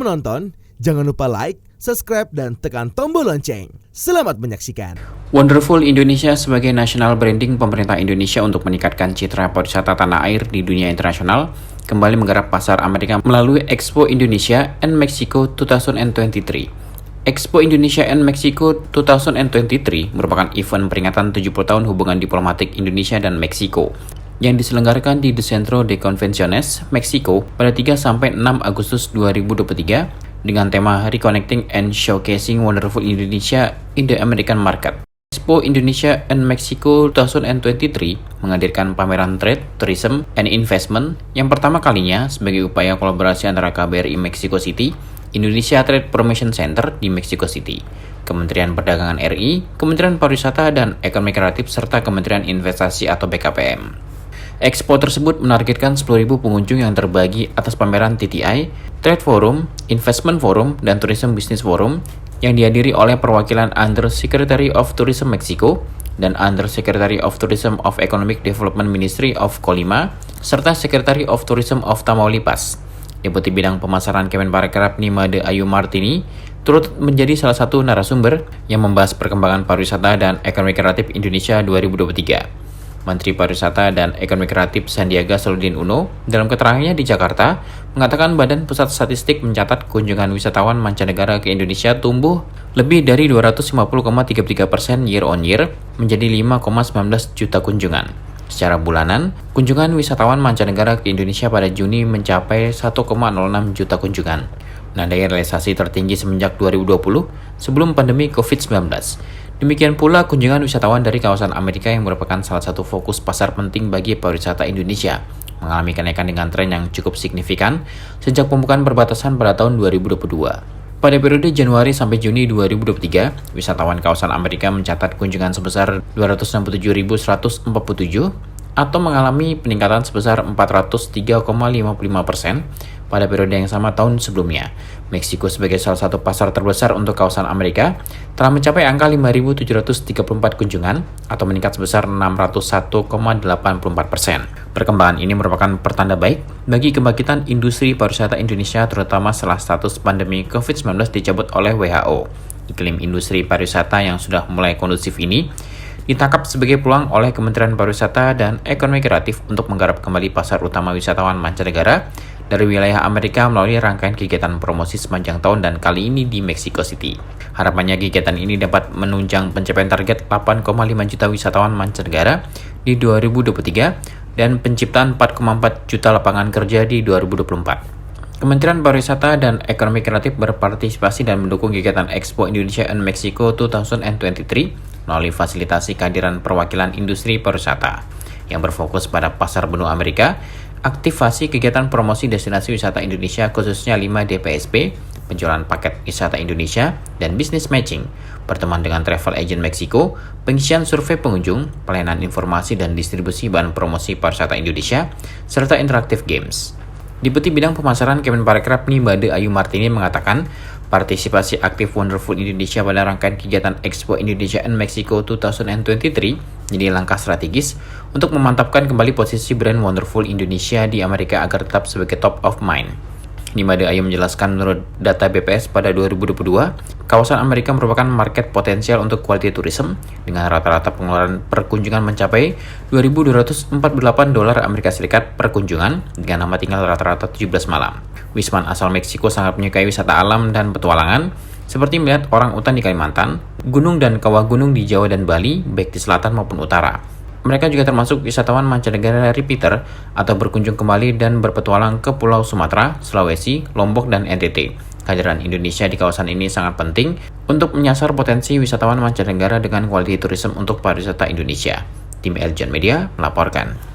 menonton, jangan lupa like, subscribe, dan tekan tombol lonceng. Selamat menyaksikan. Wonderful Indonesia sebagai national branding pemerintah Indonesia untuk meningkatkan citra pariwisata tanah air di dunia internasional kembali menggarap pasar Amerika melalui Expo Indonesia and Mexico 2023. Expo Indonesia and Mexico 2023 merupakan event peringatan 70 tahun hubungan diplomatik Indonesia dan Meksiko yang diselenggarakan di The Centro de Convenciones, Meksiko pada 3-6 Agustus 2023 dengan tema Reconnecting and Showcasing Wonderful Indonesia in the American Market. Expo Indonesia and Mexico 2023 menghadirkan pameran trade, tourism, and investment yang pertama kalinya sebagai upaya kolaborasi antara KBRI Mexico City, Indonesia Trade Promotion Center di Mexico City, Kementerian Perdagangan RI, Kementerian Pariwisata dan Ekonomi Kreatif, serta Kementerian Investasi atau BKPM. Expo tersebut menargetkan 10.000 pengunjung yang terbagi atas pameran TTI, Trade Forum, Investment Forum, dan Tourism Business Forum yang dihadiri oleh perwakilan Undersecretary of Tourism Meksiko dan Undersecretary of Tourism of Economic Development Ministry of Colima, serta Secretary of Tourism of Tamaulipas. Deputi Bidang Pemasaran Kemenparekraf Nimade Ayu Martini turut menjadi salah satu narasumber yang membahas perkembangan pariwisata dan ekonomi kreatif Indonesia 2023. Menteri Pariwisata dan Ekonomi Kreatif Sandiaga Salahuddin Uno dalam keterangannya di Jakarta mengatakan Badan Pusat Statistik mencatat kunjungan wisatawan mancanegara ke Indonesia tumbuh lebih dari 250,33% year on year menjadi 5,19 juta kunjungan. Secara bulanan, kunjungan wisatawan mancanegara ke Indonesia pada Juni mencapai 1,06 juta kunjungan. Menandai realisasi tertinggi semenjak 2020 sebelum pandemi COVID-19. Demikian pula kunjungan wisatawan dari kawasan Amerika yang merupakan salah satu fokus pasar penting bagi pariwisata Indonesia, mengalami kenaikan dengan tren yang cukup signifikan sejak pembukaan perbatasan pada tahun 2022. Pada periode Januari sampai Juni 2023, wisatawan kawasan Amerika mencatat kunjungan sebesar 267.147 atau mengalami peningkatan sebesar 403,55% pada periode yang sama tahun sebelumnya. Meksiko sebagai salah satu pasar terbesar untuk kawasan Amerika telah mencapai angka 5.734 kunjungan atau meningkat sebesar 601,84%. Perkembangan ini merupakan pertanda baik bagi kebangkitan industri pariwisata Indonesia terutama setelah status pandemi COVID-19 dicabut oleh WHO. Iklim industri pariwisata yang sudah mulai kondusif ini ditangkap sebagai peluang oleh Kementerian Pariwisata dan Ekonomi Kreatif untuk menggarap kembali pasar utama wisatawan mancanegara dari wilayah Amerika melalui rangkaian kegiatan promosi sepanjang tahun dan kali ini di Mexico City. Harapannya kegiatan ini dapat menunjang pencapaian target 8,5 juta wisatawan mancanegara di 2023 dan penciptaan 4,4 juta lapangan kerja di 2024. Kementerian Pariwisata dan Ekonomi Kreatif berpartisipasi dan mendukung kegiatan Expo Indonesia and Mexico 2023 melalui fasilitasi kehadiran perwakilan industri pariwisata yang berfokus pada pasar benua Amerika, aktivasi kegiatan promosi destinasi wisata Indonesia khususnya 5 DPSP, penjualan paket wisata Indonesia, dan business matching, pertemuan dengan travel agent Meksiko, pengisian survei pengunjung, pelayanan informasi dan distribusi bahan promosi pariwisata Indonesia, serta interaktif games. Deputi Bidang Pemasaran Kemenparekraf Nimade Ayu Martini mengatakan, partisipasi aktif Wonderful Indonesia pada rangkaian kegiatan Expo Indonesia and Mexico 2023 jadi langkah strategis untuk memantapkan kembali posisi brand Wonderful Indonesia di Amerika agar tetap sebagai top of mind. Nimade Ayu menjelaskan menurut data BPS pada 2022, kawasan Amerika merupakan market potensial untuk quality tourism dengan rata-rata pengeluaran perkunjungan mencapai $2.248 Amerika Serikat per kunjungan dengan nama tinggal rata-rata 17 malam. Wisman asal Meksiko sangat menyukai wisata alam dan petualangan, seperti melihat orang utan di Kalimantan, gunung dan kawah gunung di Jawa dan Bali, baik di selatan maupun utara. Mereka juga termasuk wisatawan mancanegara repeater atau berkunjung kembali dan berpetualang ke Pulau Sumatera, Sulawesi, Lombok, dan NTT. Kehadiran Indonesia di kawasan ini sangat penting untuk menyasar potensi wisatawan mancanegara dengan quality tourism untuk pariwisata Indonesia. Tim Eljan Media melaporkan.